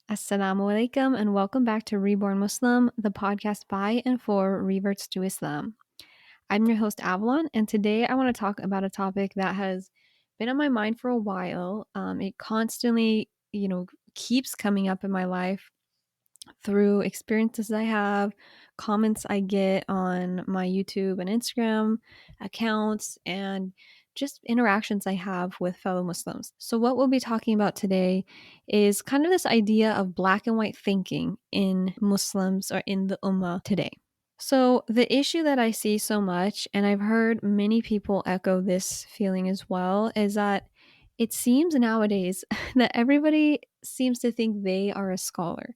Asalaamu alaikum and welcome back to Reborn Muslim, the podcast by and for reverts to Islam. I'm your host Avalon, and today I want to talk about a topic that has been on my mind for a while. It constantly, keeps coming up in my life through experiences I have, comments I get on my YouTube and Instagram accounts, and just interactions I have with fellow Muslims. So, what we'll be talking about today is kind of this idea of black and white thinking in Muslims or in the Ummah today. So, the issue that I see so much, and I've heard many people echo this feeling as well, is that it seems nowadays that everybody seems to think they are a scholar.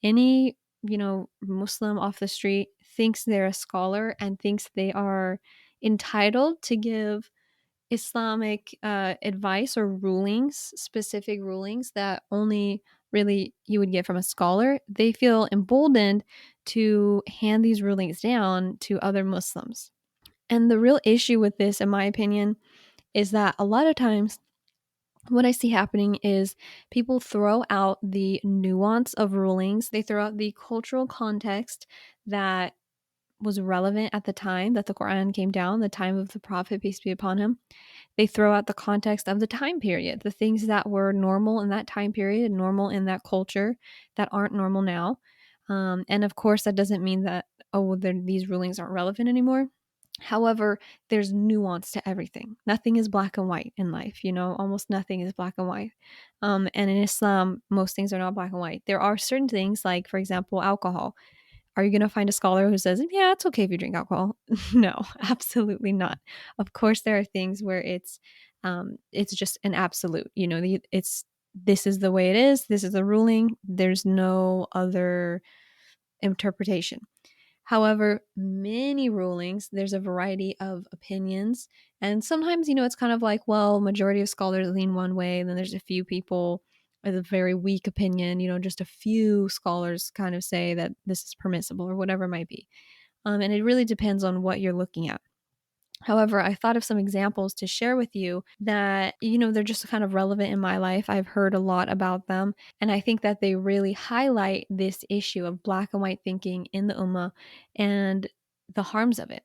Any, Muslim off the street thinks they're a scholar and thinks they are entitled to give Islamic advice or rulings, specific rulings that only really you would get from a scholar. They feel emboldened to hand these rulings down to other Muslims. And the real issue with this, in my opinion, is that a lot of times what I see happening is people throw out the nuance of rulings, they throw out the cultural context that was relevant at the time that the Quran came down, the time of the Prophet, peace be upon him. They throw out the context of the time period, the things that were normal in that time period, normal in that culture that aren't normal now. And of course, that doesn't mean that, these rulings aren't relevant anymore. However, there's nuance to everything. Nothing is black and white in life, almost nothing is black and white. And in Islam, most things are not black and white. There are certain things, like, for example, alcohol. Are you going to find a scholar who says, yeah, it's okay if you drink alcohol? No, absolutely not. Of course, there are things where it's just an absolute, this is the way it is. This is the ruling. There's no other interpretation. However, many rulings, there's a variety of opinions. And sometimes, it's kind of like, well, majority of scholars lean one way, and then there's a few people with a very weak opinion, just a few scholars kind of say that this is permissible or whatever it might be. And it really depends on what you're looking at. However, I thought of some examples to share with you that, they're just kind of relevant in my life. I've heard a lot about them, and I think that they really highlight this issue of black and white thinking in the Ummah and the harms of it.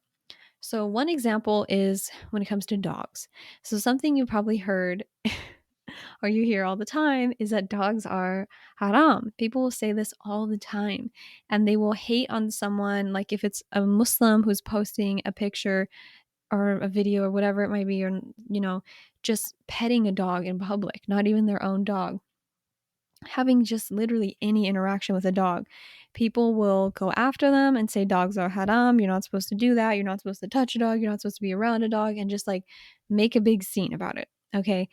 So, one example is when it comes to dogs. So, something you probably heard or you hear all the time is that dogs are haram. People will say this all the time, and they will hate on someone, like if it's a Muslim who's posting a picture or a video or whatever it might be, or, just petting a dog in public, not even their own dog, having just literally any interaction with a dog. People will go after them and say dogs are haram. You're not supposed to do that. You're not supposed to touch a dog. You're not supposed to be around a dog, and just like make a big scene about it. Okay.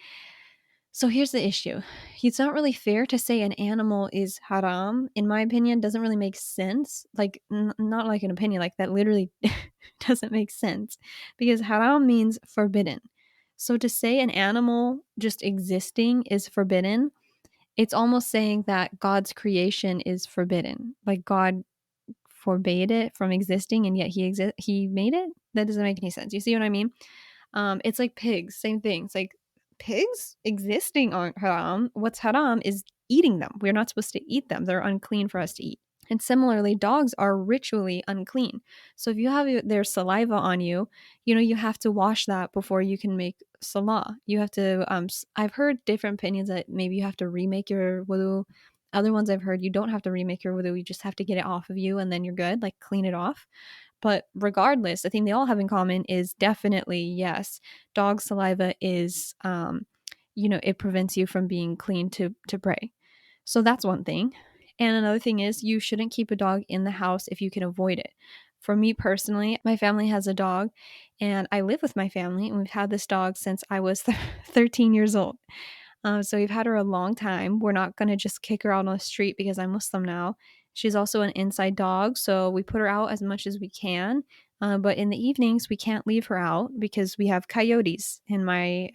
So here's the issue. It's not really fair to say an animal is haram. In my opinion, doesn't really make sense. Like, not like an opinion, like that literally doesn't make sense, because haram means forbidden. So to say an animal just existing is forbidden, it's almost saying that God's creation is forbidden. Like God forbade it from existing, and yet he made it. That doesn't make any sense. You see what I mean? It's like pigs, same thing. It's like pigs existing aren't haram. What's haram is eating them. We're not supposed to eat them. They're unclean for us to eat. And similarly, dogs are ritually unclean. So if you have their saliva on you, you have to wash that before you can make salah. You have to, I've heard different opinions that maybe you have to remake your wudu. Other ones I've heard you don't have to remake your wudu. You just have to get it off of you and then you're good, like clean it off. But regardless, the thing they all have in common is definitely, yes, dog saliva is, it prevents you from being clean to pray. So that's one thing. And another thing is you shouldn't keep a dog in the house if you can avoid it. For me personally, my family has a dog, and I live with my family, and we've had this dog since I was 13 years old. So we've had her a long time. We're not going to just kick her out on the street because I'm Muslim now. She's also an inside dog, so we put her out as much as we can. But in the evenings, we can't leave her out because we have coyotes in my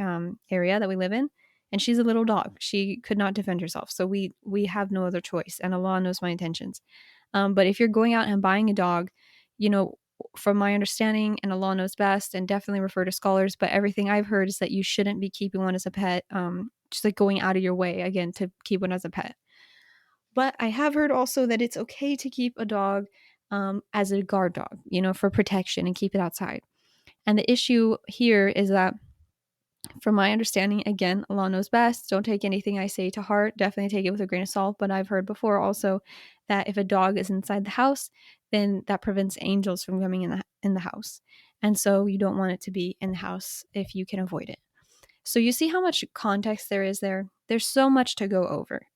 area that we live in. And she's a little dog. She could not defend herself. So we have no other choice. And Allah knows my intentions. But if you're going out and buying a dog, from my understanding, and Allah knows best, and definitely refer to scholars, but everything I've heard is that you shouldn't be keeping one as a pet, just like going out of your way, again, to keep one as a pet. But I have heard also that it's okay to keep a dog as a guard dog, for protection and keep it outside. And the issue here is that, from my understanding, again, Allah knows best. Don't take anything I say to heart. Definitely take it with a grain of salt. But I've heard before also that if a dog is inside the house, then that prevents angels from coming in the house. And so you don't want it to be in the house if you can avoid it. So you see how much context there is there? There's so much to go over.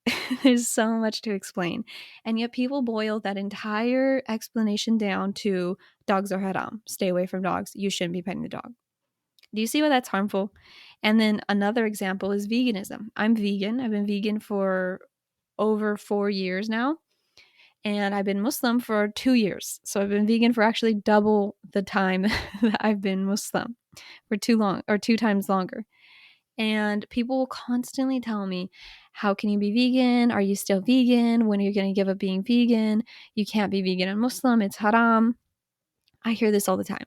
There's so much to explain. And yet people boil that entire explanation down to dogs are haram. Stay away from dogs. You shouldn't be petting the dog. Do you see why that's harmful? And then another example is veganism. I'm vegan. I've been vegan for over 4 years now. And I've been Muslim for 2 years. So I've been vegan for actually double the time that I've been Muslim, for 2 times longer. And people will constantly tell me, how can you be vegan? Are you still vegan? When are you going to give up being vegan? You can't be vegan and Muslim. It's haram. I hear this all the time.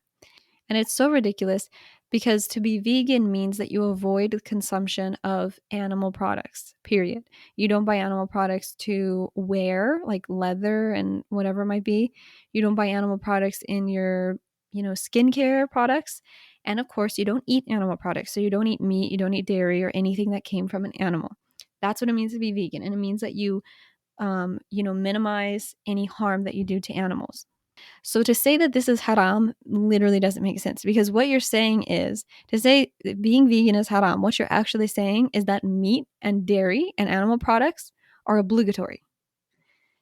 And it's so ridiculous because to be vegan means that you avoid the consumption of animal products, period. You don't buy animal products to wear, like leather and whatever it might be. You don't buy animal products in your, skincare products. And of course, you don't eat animal products. So you don't eat meat, you don't eat dairy or anything that came from an animal. That's what it means to be vegan. And it means that you, minimize any harm that you do to animals. So to say that this is haram literally doesn't make sense, because what you're saying is, to say being vegan is haram, what you're actually saying is that meat and dairy and animal products are obligatory.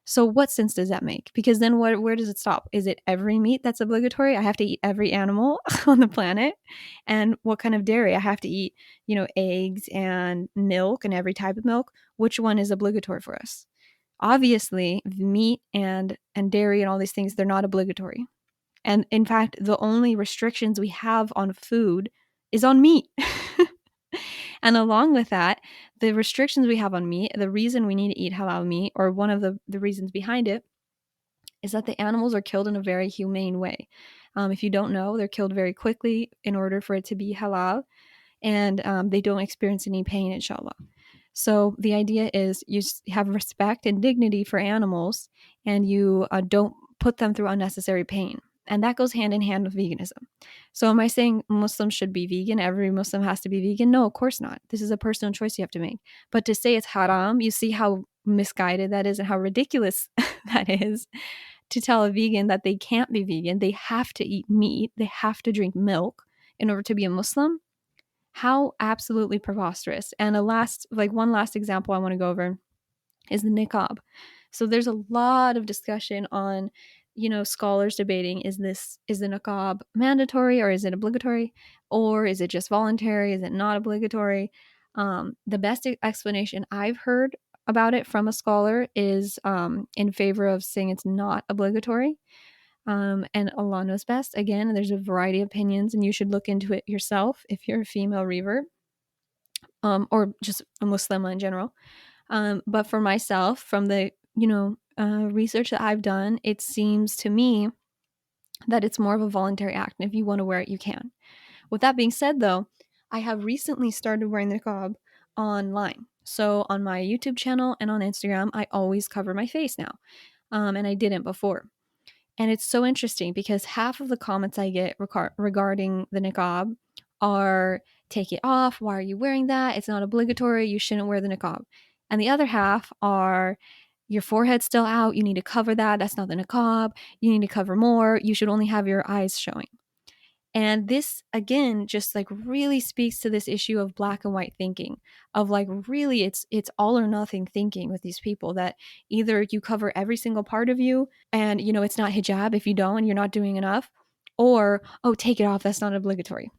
So what sense does that make? Because then where does it stop? Is it every meat that's obligatory? I have to eat every animal on the planet? And what kind of dairy? I have to eat, eggs and milk and every type of milk. Which one is obligatory for us? Obviously, meat and dairy and all these things, they're not obligatory. And in fact, the only restrictions we have on food is on meat. And along with that, the restrictions we have on meat, the reason we need to eat halal meat, or one of the reasons behind it, is that the animals are killed in a very humane way. If you don't know, they're killed very quickly in order for it to be halal, and they don't experience any pain, inshallah. So the idea is you have respect and dignity for animals, and you don't put them through unnecessary pain. And that goes hand in hand with veganism. So am I saying Muslims should be vegan? Every Muslim has to be vegan? No, of course not. This is a personal choice you have to make. But to say it's haram, you see how misguided that is and how ridiculous that is, to tell a vegan that they can't be vegan. They have to eat meat. They have to drink milk in order to be a Muslim. How absolutely preposterous. And one last example I want to go over is the niqab. So there's a lot of discussion on, scholars debating, is the niqab mandatory or is it obligatory? Or is it just voluntary? Is it not obligatory? The best explanation I've heard about it from a scholar is in favor of saying it's not obligatory. And Allah knows best. Again, there's a variety of opinions, and you should look into it yourself if you're a female revert, or just a Muslim in general. But for myself, from the research that I've done, it seems to me that it's more of a voluntary act, and if you want to wear it, you can. With that being said, though, I have recently started wearing the niqab online. So on my YouTube channel and on Instagram, I always cover my face now, and I didn't before. And it's so interesting because half of the comments I get regarding the niqab are, take it off. Why are you wearing that? It's not obligatory. You shouldn't wear the niqab. And the other half are, your forehead's still out. You need to cover that. That's not the niqab. You need to cover more. You should only have your eyes showing. And this, again, just really speaks to this issue of black and white thinking, of really it's all or nothing thinking with these people, that either you cover every single part of you and, it's not hijab if you don't and you're not doing enough, or, oh, take it off. That's not obligatory.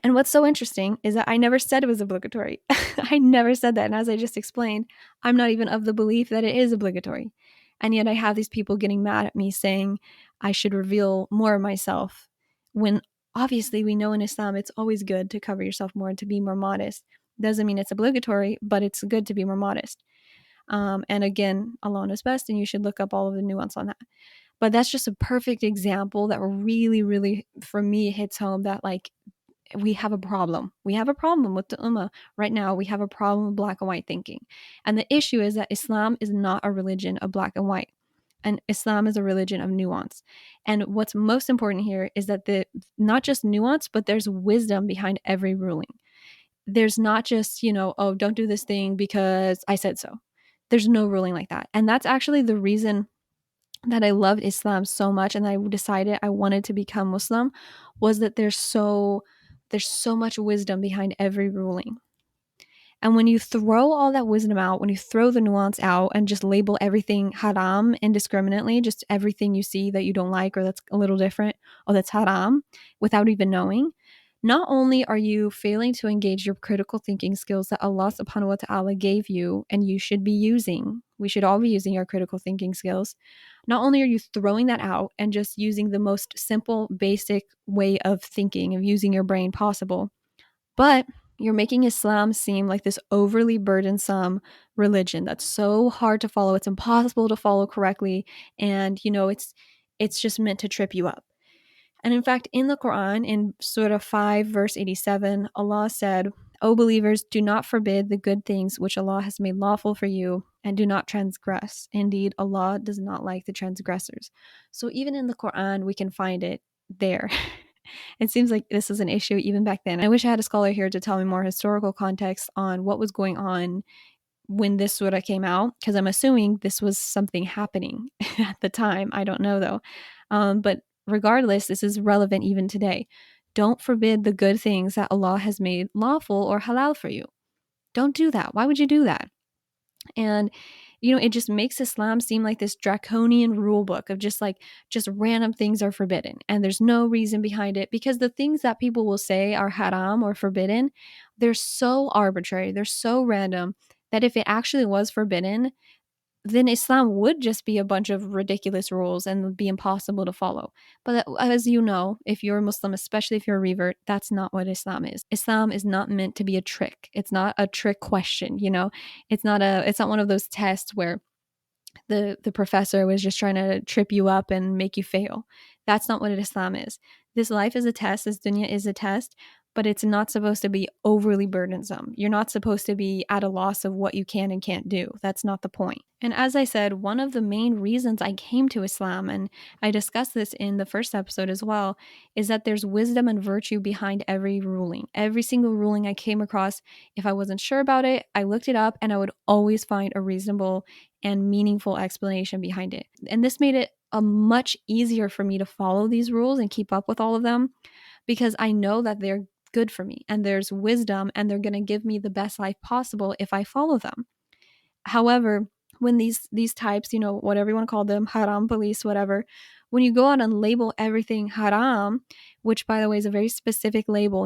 And what's so interesting is that I never said it was obligatory. I never said that. And as I just explained, I'm not even of the belief that it is obligatory. And yet I have these people getting mad at me saying I should reveal more of myself, when obviously we know in Islam it's always good to cover yourself more and to be more modest. Doesn't mean it's obligatory, but it's good to be more modest. And again, Allah knows best, and you should look up all of the nuance on that. But that's just a perfect example that really, really, for me, hits home that we have a problem. We have a problem with the ummah right now. We have a problem with black and white thinking. And the issue is that Islam is not a religion of black and white. And Islam is a religion of nuance. And what's most important here is that the not just nuance, but there's wisdom behind every ruling. There's not just, oh, don't do this thing because I said so. There's no ruling like that. And that's actually the reason that I loved Islam so much and I decided I wanted to become Muslim, was that there's so much wisdom behind every ruling. And when you throw all that wisdom out, when you throw the nuance out and just label everything haram indiscriminately, just everything you see that you don't like or that's a little different, oh, that's haram, without even knowing, not only are you failing to engage your critical thinking skills that Allah subhanahu wa ta'ala gave you and you should be using, we should all be using our critical thinking skills. Not only are you throwing that out and just using the most simple, basic way of thinking, of using your brain possible, but you're making Islam seem like this overly burdensome religion that's so hard to follow. It's impossible to follow correctly. And, it's just meant to trip you up. And in fact, in the Quran, in Surah 5, verse 87, Allah said, O believers, do not forbid the good things which Allah has made lawful for you, and do not transgress. Indeed, Allah does not like the transgressors. So even in the Quran, we can find it there. It seems like this was an issue even back then. I wish I had a scholar here to tell me more historical context on what was going on when this surah came out, because I'm assuming this was something happening at the time. I don't know though. But regardless, this is relevant even today. Don't forbid the good things that Allah has made lawful or halal for you. Don't do that. Why would you do that? And it just makes Islam seem like this draconian rule book of just random things are forbidden and there's no reason behind it, because the things that people will say are haram or forbidden, they're so arbitrary, they're so random, that if it actually was forbidden, then Islam would just be a bunch of ridiculous rules and would be impossible to follow. But as you know, if you're a Muslim, especially if you're a revert, that's not what Islam is. Islam is not meant to be a trick. It's not a trick question, It's not one of those tests where the professor was just trying to trip you up and make you fail. That's not what Islam is. This life is a test, this dunya is a test, but it's not supposed to be overly burdensome. You're not supposed to be at a loss of what you can and can't do. That's not the point. And as I said, one of the main reasons I came to Islam, and I discussed this in the first episode as well, is that there's wisdom and virtue behind every ruling. Every single ruling I came across, if I wasn't sure about it, I looked it up and I would always find a reasonable and meaningful explanation behind it. And this made it a much easier for me to follow these rules and keep up with all of them, because I know that they're good for me and there's wisdom and they're going to give me the best life possible if I follow them. However, when these types, whatever you want to call them, haram police, whatever, when you go out and label everything haram, which by the way is a very specific label,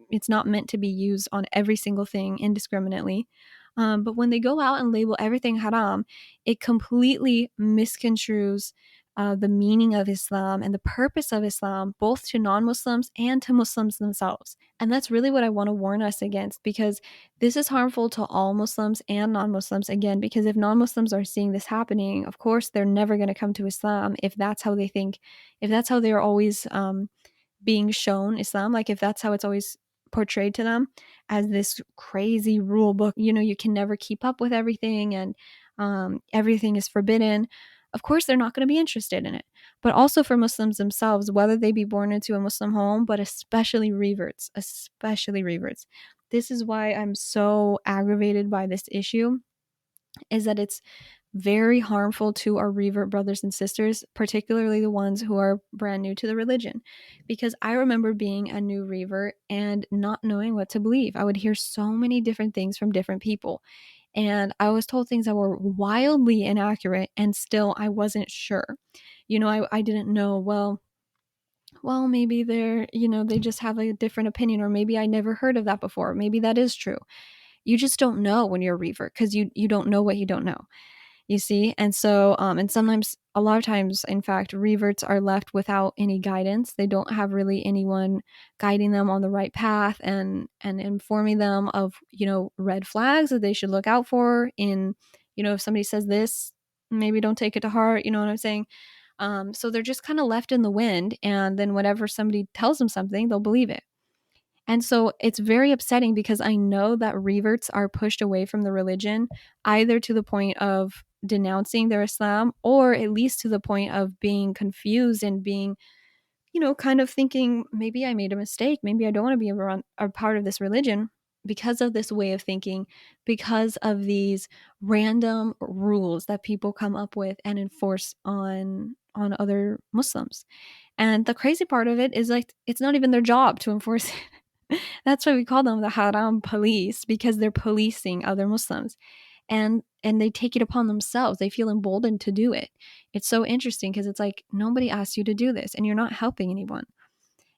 it's not meant to be used on every single thing indiscriminately. But when they go out and label everything haram, it completely misconstrues the meaning of Islam and the purpose of Islam, both to non-Muslims and to Muslims themselves. And that's really what I want to warn us against, because this is harmful to all Muslims and non-Muslims. Again, because if non-Muslims are seeing this happening, of course, they're never going to come to Islam if that's how they think, if that's how they're always being shown Islam, like if that's how it's always portrayed to them as this crazy rule book, you can never keep up with everything and everything is forbidden. Of course, they're not going to be interested in it. But also for Muslims themselves, whether they be born into a Muslim home, but especially reverts. This is why I'm so aggravated by this issue, is that it's very harmful to our revert brothers and sisters, particularly the ones who are brand new to the religion. Because I remember being a new revert and not knowing what to believe. I would hear so many different things from different people. And I was told things that were wildly inaccurate, and still I wasn't sure. I didn't know, well, maybe they just have a different opinion, or maybe I never heard of that before. Maybe that is true. You just don't know when you're a revert, because you don't know what you don't know. You see? And so, and sometimes, a lot of times, in fact, reverts are left without any guidance. They don't have really anyone guiding them on the right path and informing them of, red flags that they should look out for in, if somebody says this, maybe don't take it to heart, you know what I'm saying? So they're just kind of left in the wind, and then whenever somebody tells them something, they'll believe it. And so it's very upsetting because I know that reverts are pushed away from the religion, either to the point of denouncing their Islam or at least to the point of being confused and being, kind of thinking, maybe I made a mistake. Maybe I don't want to be a part of this religion because of this way of thinking, because of these random rules that people come up with and enforce on other Muslims. And the crazy part of it is like it's not even their job to enforce it. That's why we call them the haram police, because they're policing other Muslims. And they take it upon themselves. They feel emboldened to do it. It's so interesting because it's like nobody asked you to do this and you're not helping anyone.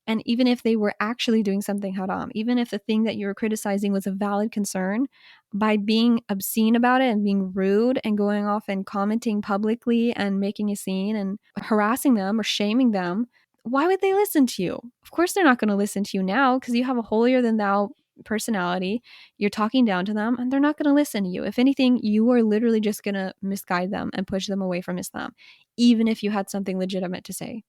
And even if they were actually doing something haram, even if the thing that you were criticizing was a valid concern, by being obscene about it and being rude and going off and commenting publicly and making a scene and harassing them or shaming them, why would they listen to you? Of course, they're not going to listen to you now because you have a holier than thou personality. You're talking down to them and they're not going to listen to you. If anything, you are literally just going to misguide them and push them away from Islam, even if you had something legitimate to say,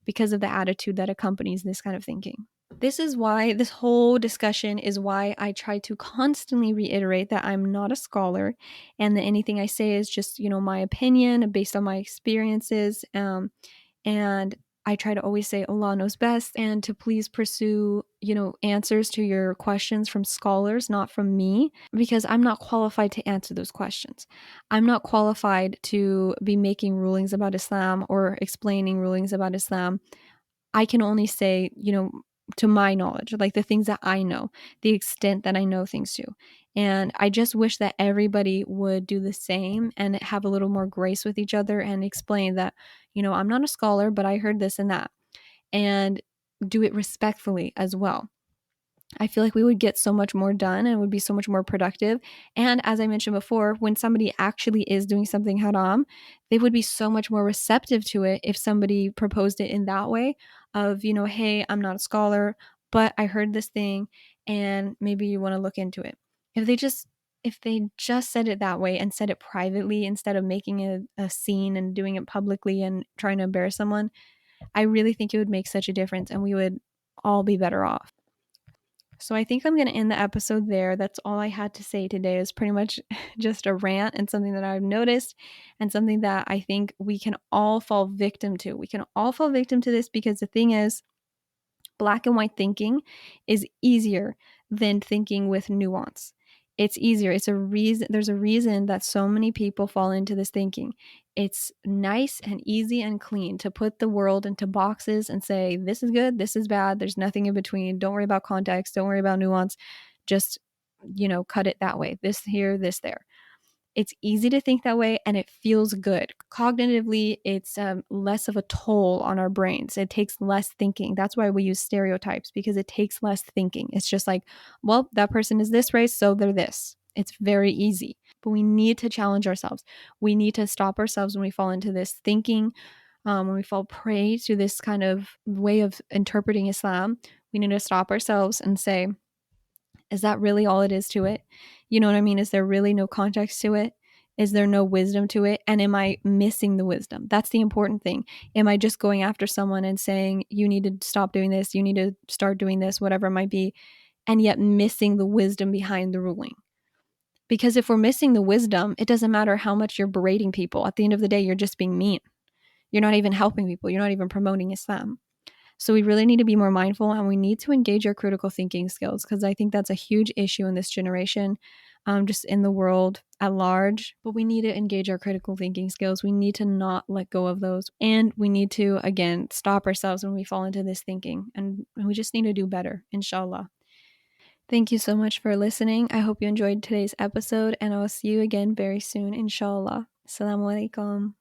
because of the attitude that accompanies this kind of thinking. This is why this whole discussion is why I try to constantly reiterate that I'm not a scholar and that anything I say is just, my opinion based on my experiences. And I try to always say Allah knows best and to please pursue, answers to your questions from scholars, not from me, because I'm not qualified to answer those questions. I'm not qualified to be making rulings about Islam or explaining rulings about Islam. I can only say, to my knowledge, like the things that I know, the extent that I know things to. And I just wish that everybody would do the same and have a little more grace with each other and explain that, I'm not a scholar, but I heard this and that, and do it respectfully as well. I feel like we would get so much more done and would be so much more productive. And as I mentioned before, when somebody actually is doing something haram, they would be so much more receptive to it if somebody proposed it in that way of, hey, I'm not a scholar, but I heard this thing and maybe you want to look into it. If they just said it that way and said it privately instead of making a scene and doing it publicly and trying to embarrass someone, I really think it would make such a difference and we would all be better off. So I think I'm going to end the episode there. That's all I had to say today, is pretty much just a rant and something that I've noticed and something that I think we can all fall victim to. We can all fall victim to this because the thing is, black and white thinking is easier than thinking with nuance. It's easier. It's a reason. There's a reason that so many people fall into this thinking. It's nice and easy and clean to put the world into boxes and say, this is good, this is bad, there's nothing in between. Don't worry about context, don't worry about nuance. Just, cut it that way. This here, this there. It's easy to think that way and it feels good. Cognitively, it's less of a toll on our brains. It takes less thinking. That's why we use stereotypes, because it takes less thinking. It's just like, well, that person is this race, so they're this. It's very easy. But we need to challenge ourselves. We need to stop ourselves when we fall into this thinking, when we fall prey to this kind of way of interpreting Islam. We need to stop ourselves and say, is that really all it is to it? You know what I mean? Is there really no context to it? Is there no wisdom to it? And am I missing the wisdom? That's the important thing. Am I just going after someone and saying, you need to stop doing this, you need to start doing this, whatever it might be, and yet missing the wisdom behind the ruling? Because if we're missing the wisdom, it doesn't matter how much you're berating people. At the end of the day, you're just being mean. You're not even helping people. You're not even promoting Islam. So we really need to be more mindful and we need to engage our critical thinking skills, because I think that's a huge issue in this generation, just in the world at large. But we need to engage our critical thinking skills. We need to not let go of those. And we need to, again, stop ourselves when we fall into this thinking. And we just need to do better, inshallah. Thank you so much for listening. I hope you enjoyed today's episode and I will see you again very soon, inshallah. Asalaamu alaikum.